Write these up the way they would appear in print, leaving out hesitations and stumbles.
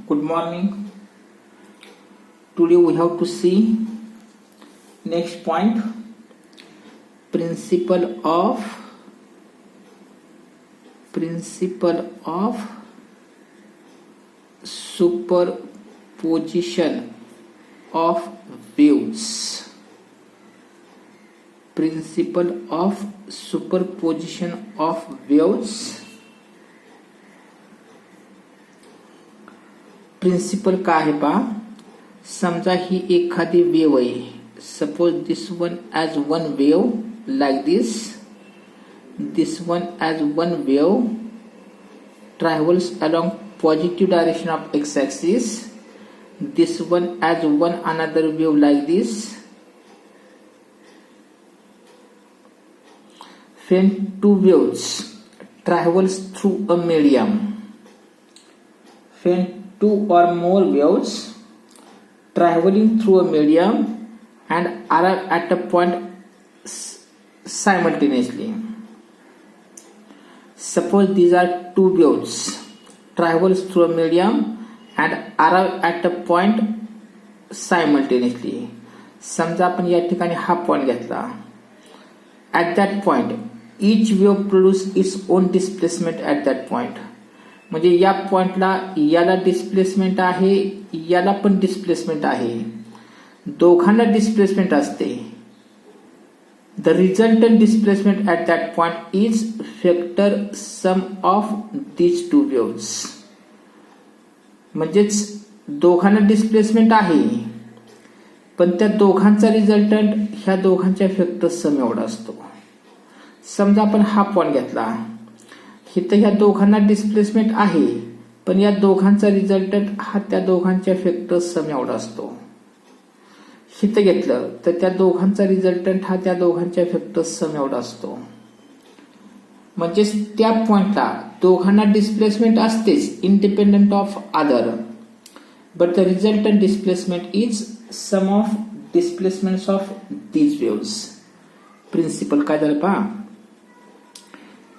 Good morning. Today we have to see next point, principle of superposition of waves. Principle of superposition of waves. Principle काय आहे पहा. समजा ही एखादी wave आहे. Suppose this one as one wave like this one as one wave travels along positive direction of x-axis. This one as one another wave like this. When two waves travels through a medium, when two or more waves traveling through a medium and arrive at a point simultaneously. Suppose these are two waves travels through a medium and arrive at a point simultaneously. समजा आपण या ठिकाणी हा point घेतला. At that point, each wave produce its own displacement at that point. म्हणजे या पॉइंटला याला डिस्प्लेसमेंट आहे, याला पण डिस्प्लेसमेंट आहे, दोघांना डिस्प्लेसमेंट असते. The resultant displacement at that point is vector sum of these two waves. म्हणजेच दोघांना डिस्प्लेसमेंट आहे, पण त्या दोघांचा रिझल्टंट ह्या दोघांच्या वेक्टर सम एवढा असतो. समजा आपण हा पॉइंट घेतला, इथं ह्या दोघांना डिस्प्लेसमेंट आहे, पण या दोघांचा रिझल्टंट हा त्या दोघांच्या वेक्टर सम एवढा असतो. हित घेतलं तर त्या दोघांचा रिझल्टंट हा त्या दोघांच्या वेक्टर सम एवढा असतो. म्हणजेच त्या पॉइंटला दोघांना डिस्प्लेसमेंट असतेच independent of other, but the resultant displacement is sum of displacements of these waves. Principle काय झालं पहा.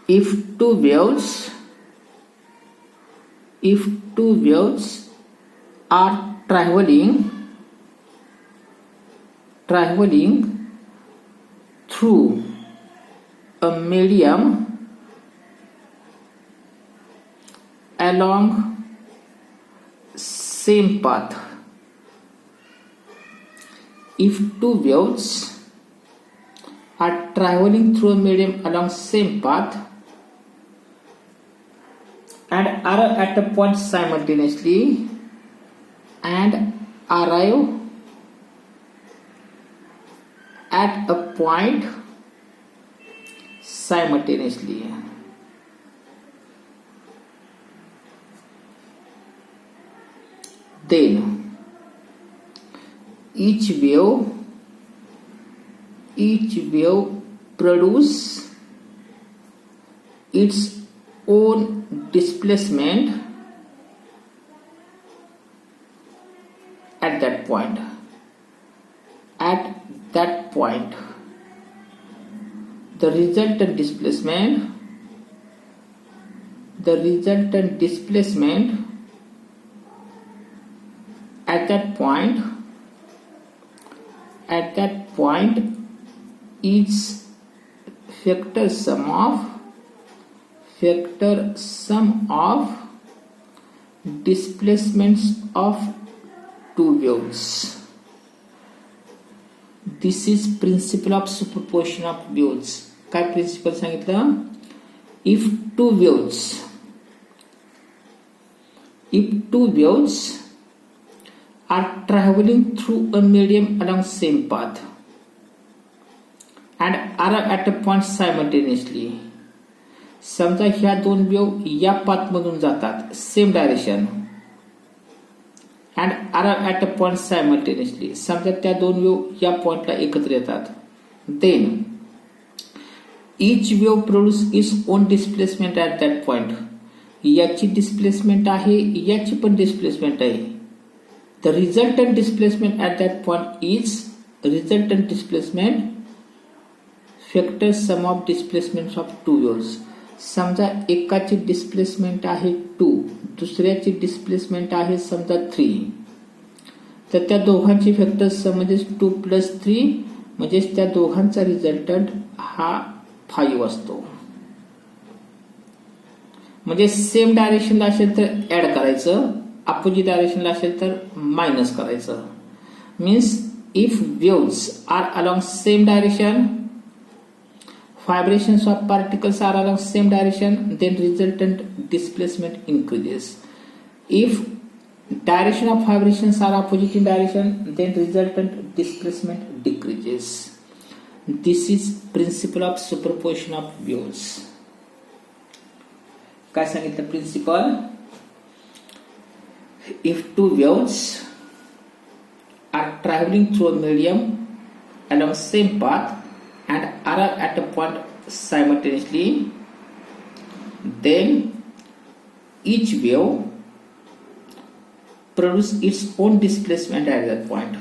If two waves are traveling through a medium along same path. If two waves are traveling through a medium along same path and arrive at a point simultaneously and arrive at a point simultaneously. Then each wave produce its own displacement at that point. The resultant displacement at that point is vector sum of displacements of two waves. This is principle of superposition of waves. काय principal सांगितलं. If two waves are traveling through a medium along same path and arrive at a point simultaneously. समजा ह्या दोन wave या path मधून जातात same direction and arrive at a point simultaneously. समजा त्या दोन वेव या पॉइंटला एकत्र येतात. Then each wave produce its own displacement at that point. याची डिस्प्लेसमेंट आहे, याची पण डिस्प्लेसमेंट आहे. The resultant displacement at that point is resultant displacement vector sum of displacements of two waves. समजा एकाची डिस्प्लेसमेंट आहे 2, दुसऱ्याची डिस्प्लेसमेंट आहे समजा 3, तर त्या दोघांची फॅक्टर सम म्हणजे 2 + 3 म्हणजे त्या दोघांचा रिझल्टंट हा 5 असतो. म्हणजे सेम डायरेक्शनला असेल तर ऍड करायचं, अपोजिट डायरेक्शनला असेल तर मायनस करायचं. Means if waves are along same direction, vibrations of particles are along same direction, then resultant displacement increases. If direction of vibrations are opposite in direction, then resultant displacement decreases. This is principle of superposition of waves. काय सांगितलं principal? If two waves are traveling through a medium along same path and arrive at a point simultaneously, then each wave produces its own displacement at that point.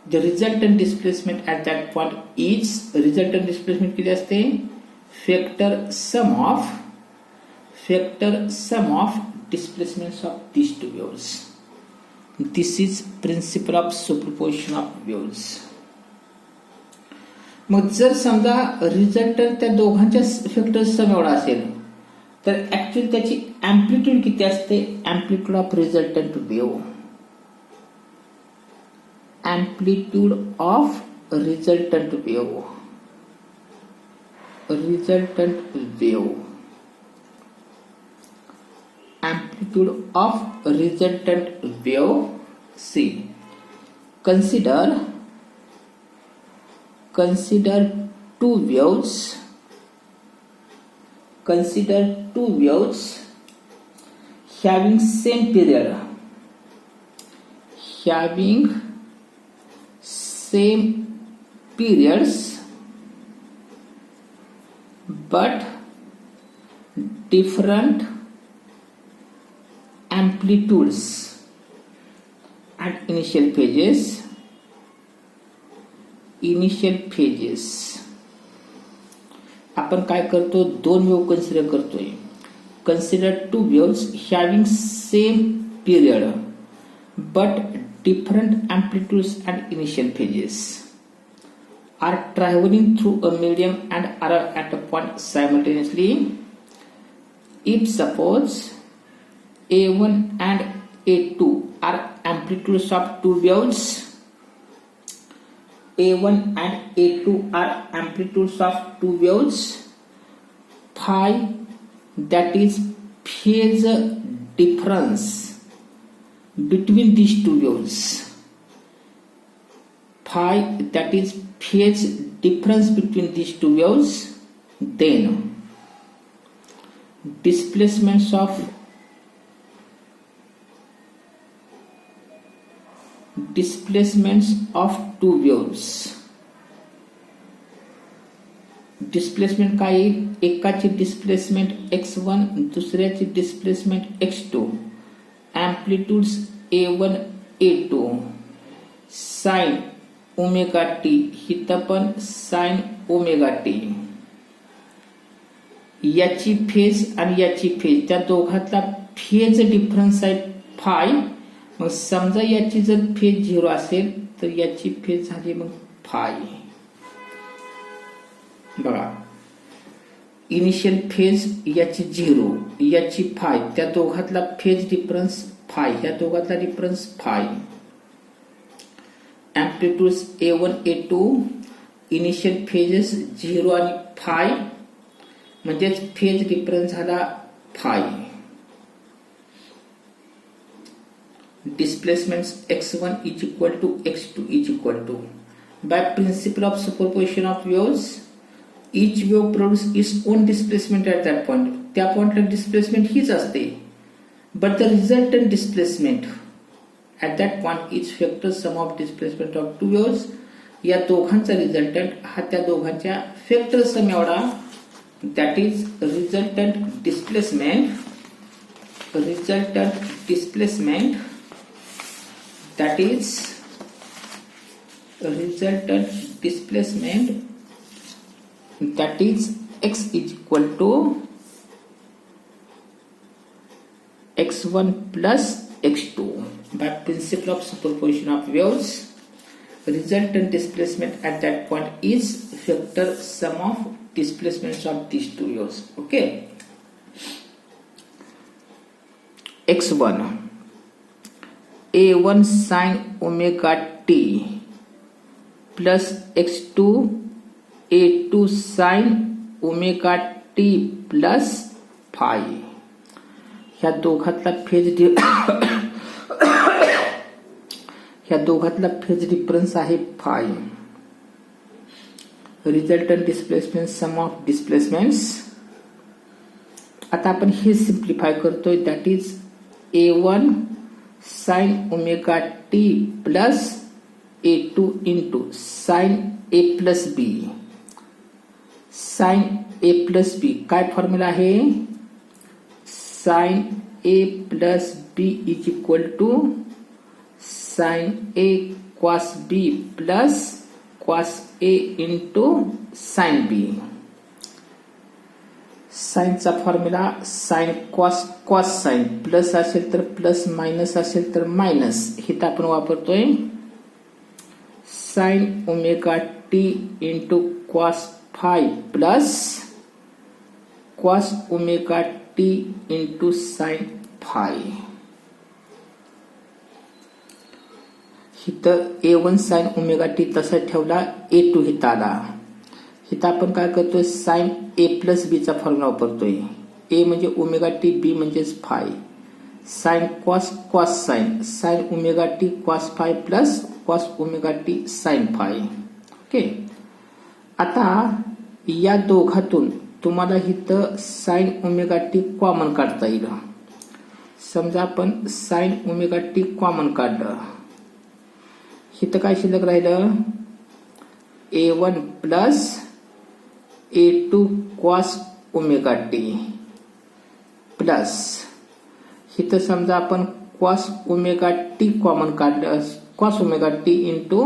The resultant displacement at that point is resultant displacement किती असते? Factor sum of displacements of these two waves. This is principle of superposition of waves. मग जर समजा resultant त्या दोघांच्या factor सम एवढा असेल तर actually त्याची अँप्लिट्यूड किती असते? Amplitude of resultant wave, amplitude of resultant wave, amplitude of resultant wave. See, consider two waves having same periods but different amplitudes at initial phases. आपण काय करतो? दोन वेव्ह कन्सिडर करतोय. Consider two waves having same period but different amplitudes at initial phases are traveling through a medium and arrive at a point simultaneously. If suppose A1 and A2 are amplitudes of two waves, A1 and A2 are amplitudes of two waves, phi, that is phase difference between these two waves, phi, that is phase difference between these two waves, then displacements of two waves. Displacement काय येईल? एकाची displacement x1, दुसऱ्याची displacement x2, एम्प्लिट्यूड्स A1 A2 sine omega T, हिथं पण sign omega T. याची phase आणि याची phase, त्या दोघातला फेज डिफरन्स आहे फाय. मग समजा याची जर फेज 0 असेल तर याची फेज झाली मग फाय. बघा, इनिशियल फेज याची 0, याची फाय, त्या दोघातला फेज डिफरन्स फाय, या दोघातला डिफरन्स फाय. एम्प्लिट्यूड्स A1 A2, इनिशियल फेजेस 0 आणि फाय, म्हणजेच फेज डिफरन्स झाला फाय. Displacements x1 is equal to x2 is equal to, by principle of superposition of waves, each wave produces its own displacement at that point. त्या पॉइंटला displacement हीच असते, but the resultant displacement at that point is factor sum of displacement of two waves. या दोघांचा resultant हा त्या दोघांच्या factor सम एवढा, that is resultant displacement, that is resultant displacement, that is x is equal to x1 plus x2. By principle of superposition of waves, resultant displacement at that point is vector sum of displacements of these two waves. Okay. x1 a1 sin omega t plus x2 a2 sin omega t plus phi. ह्या दोघातला phase difference आहे phi. Resultant displacement sum of displacements. आता आपण हे simplify करतोय, that is a1 sin omega t plus a2 into sin a plus b. sin a plus b काय formula आहे? sin a plus b is equal to sin a cos b plus cos a into sin b. साइनचा formula sine cos cos sine, plus असेल तर plus, minus असेल तर minus. हे आपण वापरतोय sine omega t into cos phi plus cos omega t into sine phi. इथं a1 sine omega T तसा ठेवला, a2 इथं आला. इथं आपण काय करतोय, साइन a प्लस b चा फॉर्म्युला वापरतोय. a म्हणजे ओमेगा टी, b म्हणजेच phi. Sine cos cos sine, sine omega t cos phi plus cos omega t sine phi. Okay. आता या दोघातून तुम्हाला इथं साइन ओमेगा टी कॉमन काढता येईल. समजा आपण साइन ओमेगा टी कॉमन काढलं, इथं काय शिल्लक राहिलं, a1 plus a2 cos omega t plus, इथं समजा आपण cos ओमेगा टी कॉमन काढलं, cos omega t into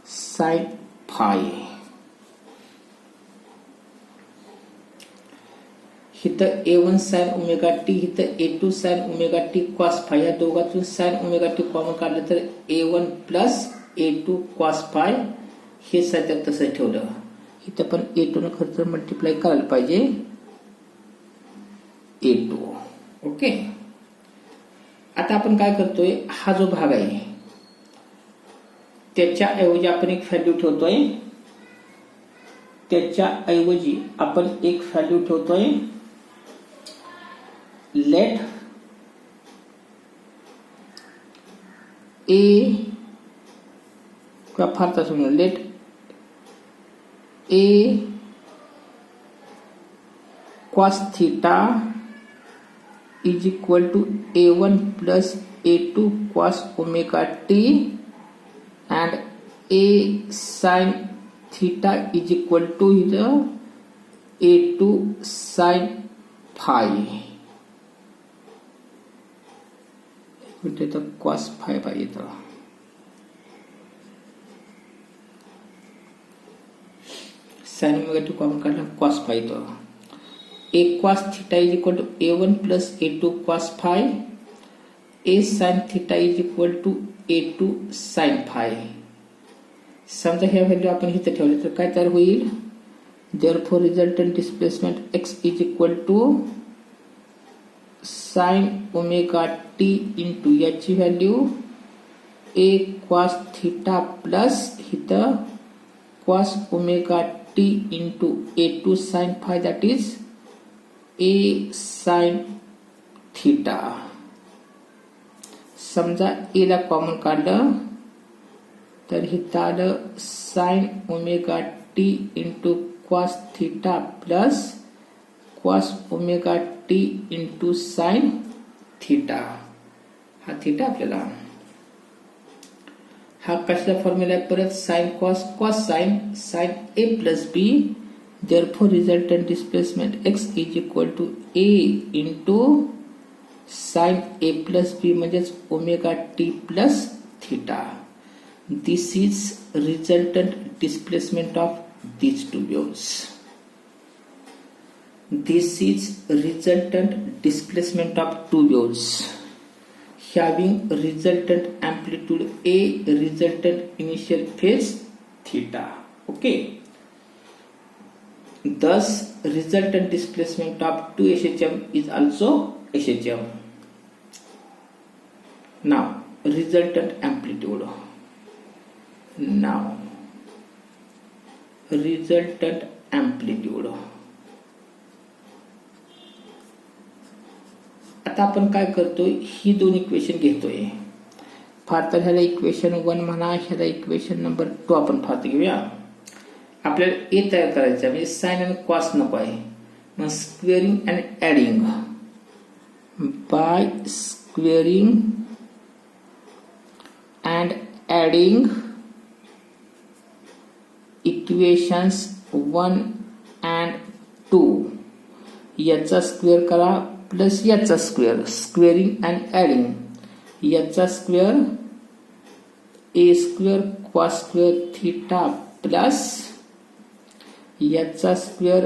sine phi. इथं a1 साइन ओमेगा टी, इथं a2 sine omega t cos phi. या दोघातून साइन ओमेगा टी कॉमन काढलं तर a1 प्लस a2 cos फाय. हे सध्या तसं ठेवलं. इथं पण a2 न खर्च मल्टिप्लाय करायला पाहिजे a2. ओके. आता आपण काय करतोय, हा जो भाग आहे त्याच्या ऐवजी आपण एक व्हॅल्यू ठेवतोय, लेट a किंवा फार तसं म्हणून late a cos theta is equal to a1 plus a2 cos omega t and a sin theta is equal to a2 sin phi. इथे cos phi पाहिजे. साइन ओमेगा टी कॉमन काढला, cos phi. तो a cos theta is equal to a1 plus a2 cos phi, a sin theta is equal to a2 sin phi. समजा ह्या value आपण इथे ठेवले तर काय तयार होईल, therefore resultant displacement x is equal to sine omega t into याची value a cos theta plus इथं cos omega t into a2 sin phi, that is a sin theta. समजा a ला कॉमन काढलं तर इथं आलं sin omega t into cos theta plus cos omega t into sin theta. हा theta आपल्याला, हा कसला फॉर्म्युला आहे परत, sine cos cos sine sine a plus B. Therefore resultant displacement x is equal to a into sine a plus B म्हणजेच omega t plus theta. This is resultant displacement of these two waves. This is resultant displacement of two waves having resultant amplitude A, resultant initial phase theta. Okay. Thus, resultant displacement of 2 SHM is also SHM. Now, resultant amplitude. Now, resultant amplitude. आता आपण काय करतोय, ही दोन equation घेतोय. फार तर ह्याला equation 1 म्हणा, ह्याला इक्वेशन नंबर 2 आपण फार घेऊया. आपल्याला ए तयार करायचं म्हणजे साइन आणि कॉस नको आहे. मग squaring and adding by squaring and adding equations 1 and 2 याचा स्क्वेअर करा प्लस याचा स्क्वेअर, स्क्वेअरिंग अँड ऍडिंग याचा square A square cos square theta plus याचा square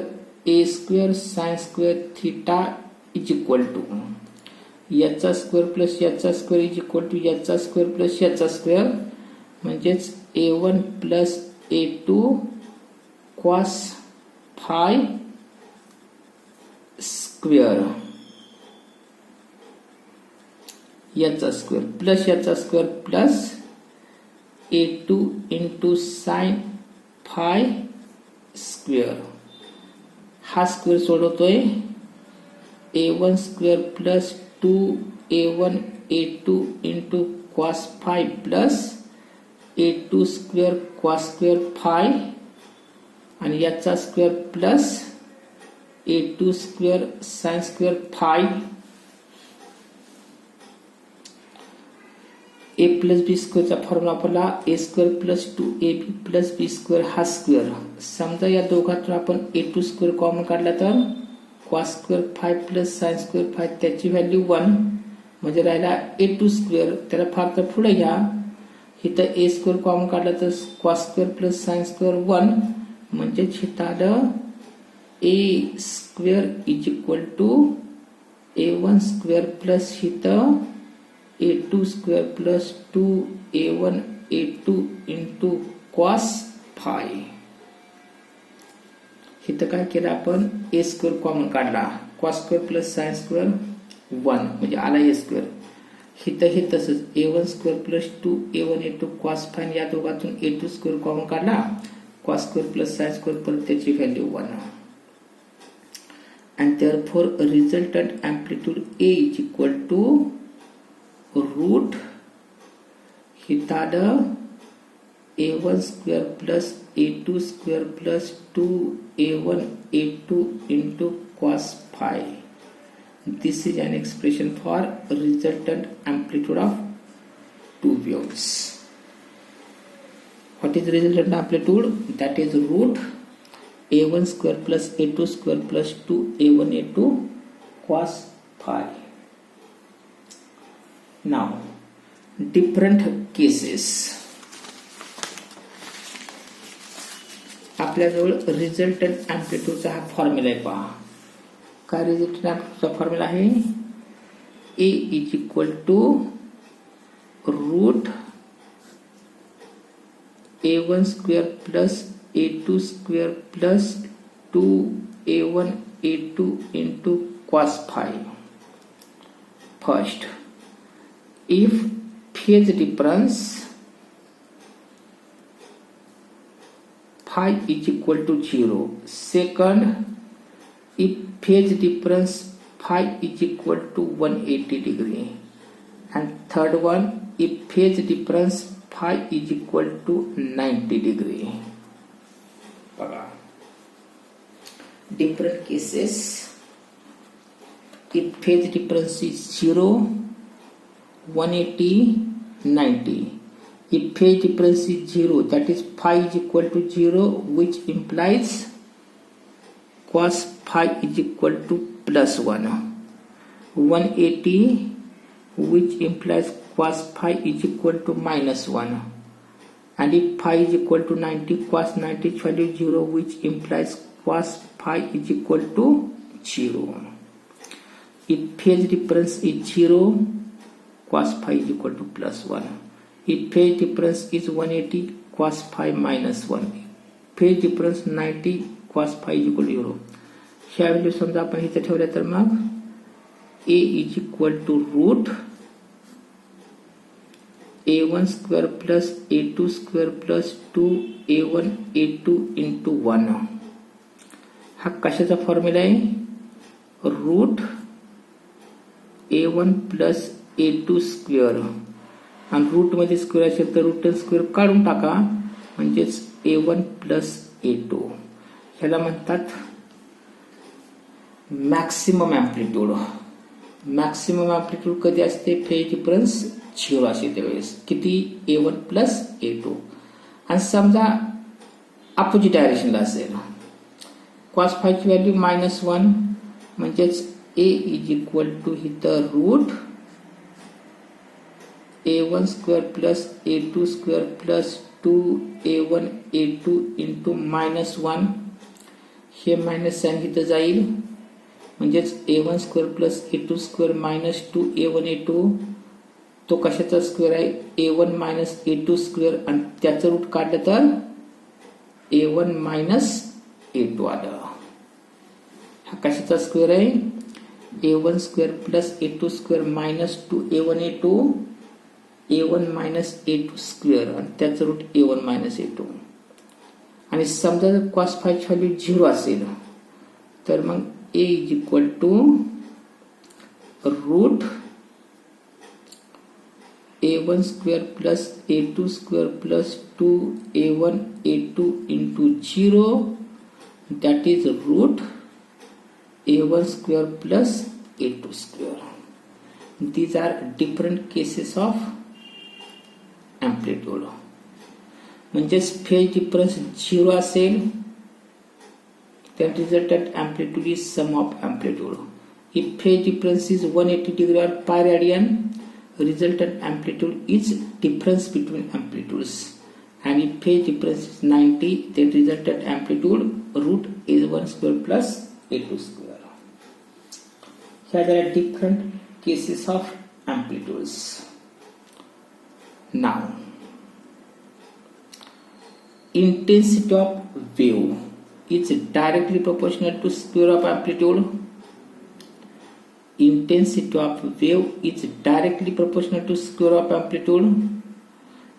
A square sine square theta is equal to याचा square plus याचा square is equal to याचा square plus याचा square म्हणजेच A1 plus A2 cos phi square याचा square plus याचा square plus A2 into sine phi square. हा square सोडवतोय. A1 square plus 2A1 A2 into cos phi plus A2 square cos square phi आणि याचा square plus A2 square sine square phi. A plus B स्क्वेअरचा formula वापरला. A square plus 2AB plus B square हा square. समजा या दोघातून आपण A2 square common काढला तर cos square phi plus sine square phi त्याची व्हॅल्यू 1 म्हणजे राहिला A2 स्क्वेअर. त्याला फार तर पुढे घ्या. इथं ए स्क्वेअर कॉमन काढला तर cos square plus sine square 1 म्हणजे इथं आलं A square is equal to A1 square plus इथं A2 square plus 2A1 A2 into cos phi. इथं काय केलं आपण ए स्क्वेअर कॉमन काढला. Cos square plus sine square 1 म्हणजे आला ए स्क्वेअर. इथं हे तसंच A1 square plus 2A1 A2 cos फाय या दोघातून A2 स्क्वेअर कॉमन काढला. Cos square plus sine square परत त्याची value 1 and therefore resultant amplitude A is equal to root हिताड A1 square plus A2 square plus 2A1 A2 into cos phi. This is an expression for resultant amplitude of two waves. What is resultant amplitude? That is root A1 square plus A2 square plus 2A1 A2 cos phi. Now, different cases. आपल्याजवळ resultant अँप्लिट्यूडचा हा formula आहे पहा. काय resultant अँप्लिट्यूडचा formula आहे? A is equal to root A1 square plus A2 square plus 2A1 A2 into cos phi. First, if phase difference phi is equal to 0. Second, if phase difference phi is equal to 180 degree. And third one, if phase difference phi is equal to 90 degree. Different cases. If phase difference is 0, 180, 90. If phase difference is 0, that is phi is equal to 0, which implies cos phi is equal to plus 1. 180, which implies cos phi is equal to minus 1. And if phi is equal to 90, cos 90 value 0, which implies cos phi is equal to 0. If phase difference is 0, cos phi is equal to plus 1. If phase difference is 180, cos phi minus 1. Phase difference 90, cos phi is equal to 0. ह्या value समजा आपण इथे ठेवल्या तर मग a is equal to root a1 square plus a2 square plus 2a1 a2 into 1. हा कशाचा formula आहे? Root a1 plus a2 square, आणि रूट मध्ये स्क्वेअर असेल तर रूट स्क्वेअर काढून टाका, म्हणजेच a1 प्लस a2. ह्याला म्हणतात मॅक्सिमम अँप्लिट्यूड. मॅक्सिमम अँप्लिट्यूड कधी असते? फेज डिफरन्स 0 असेल त्यावेळेस. किती? a1 plus a2. आणि समजा अपोजिट डायरेक्शनला असेल, cos phi ची व्हॅल्यू -1, म्हणजेच a इज इक्वल टू इथं root a1 square plus a2 square plus 2a1 a2 into -1. हे मायनस साइन इथं जाईल, म्हणजेच a1 square plus a2 square minus 2a1 a2. तो कशाचा स्क्वेअर आहे? a1 मायनस a2 स्क्वेअर, आणि त्याचं रूट काढलं तर a1 मायनस a2 आलं. हा कशाचा स्क्वेअर आहे? a1 square plus a2 square minus 2a1 a2, a1 minus a2 square, आणि त्याचं रूट a1 मायनस a2. आणि समजा जर cos phi ची व्हॅल्यू 0 असेल तर मग a is equal to root a1 square plus a2 square plus 2a1 a2 into 0, that is root a1 square plus a2 square. These are different cases of amplitude. म्हणजेच phase difference 0 असेल then resultant amplitude is sum of amplitude. If phase difference is 180 degree or pi radian, resultant amplitude is difference between amplitudes. And if phase difference is 90, then resultant amplitude root a1 square plus a2 square. Here there are different cases of amplitudes. Now, intensity of wave is directly proportional to square of amplitude. Intensity of wave is directly proportional to square of amplitude,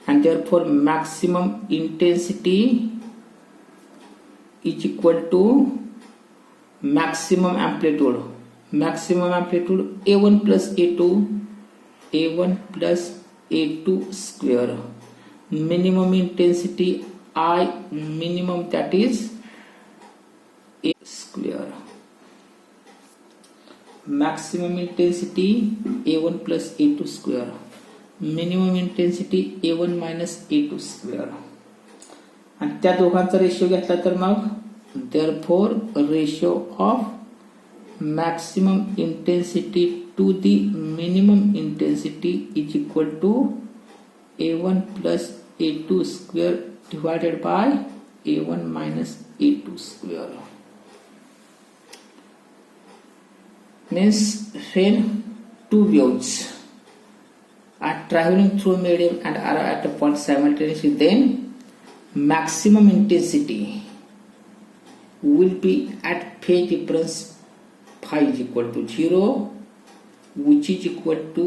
and therefore maximum intensity is equal to maximum amplitude. Maximum amplitude a1 plus a2, a1 plus a2 square. Minimum intensity I minimum, that is a square. Maximum intensity a1 plus a2 square. Minimum intensity a1 minus a2 square. आणि त्या दोघांचा ratio घेतला तर मग therefore ratio of maximum intensity to the minimum intensity is equal to a1 plus a2 square divided by a1 minus a2 square. Means when two waves are traveling through medium and are at a point simultaneously, then maximum intensity will be at phase difference phi is equal to 0, which is equal to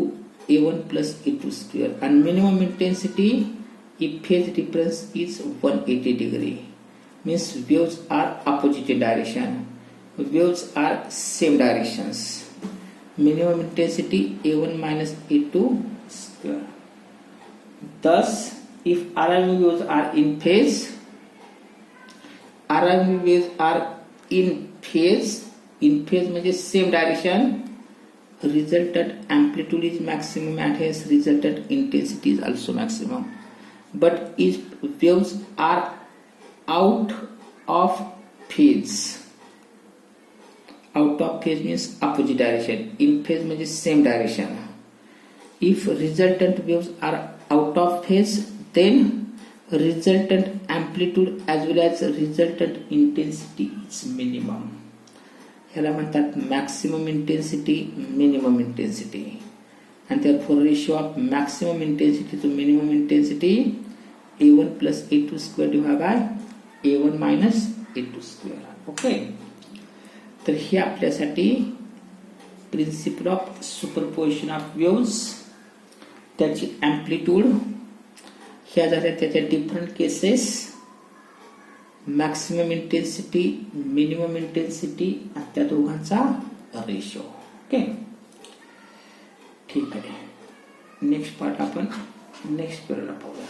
a1 plus a2 square, and minimum intensity if phase difference is 180 degree, means waves are opposite direction. Waves are same directions. Minimum intensity a1 minus a2 square. Thus, if arriving waves are in phase, arriving waves are in phase means same direction, resultant amplitude is maximum and hence resultant intensity is also maximum. But if waves are out of phase means opposite direction, in phase means same direction. If resultant waves are out of phase, then resultant amplitude as well as resultant intensity is minimum. ह्याला म्हणतात maximum intensity, minimum intensity. आणि त्यात ratio of maximum intensity to minimum intensity A1 plus A2 square divide by A1 minus A2 square. Okay, तर हे आपल्यासाठी principle of superposition of waves, त्याची amplitude, ह्या झाल्या त्याच्या different cases, maximum intensity, minimum intensity आणि त्या दोघांचा रेशो. ओके, ठीक आहे. नेक्स्ट पार्ट आपण नेक्स्ट पिरियडला पाहूया.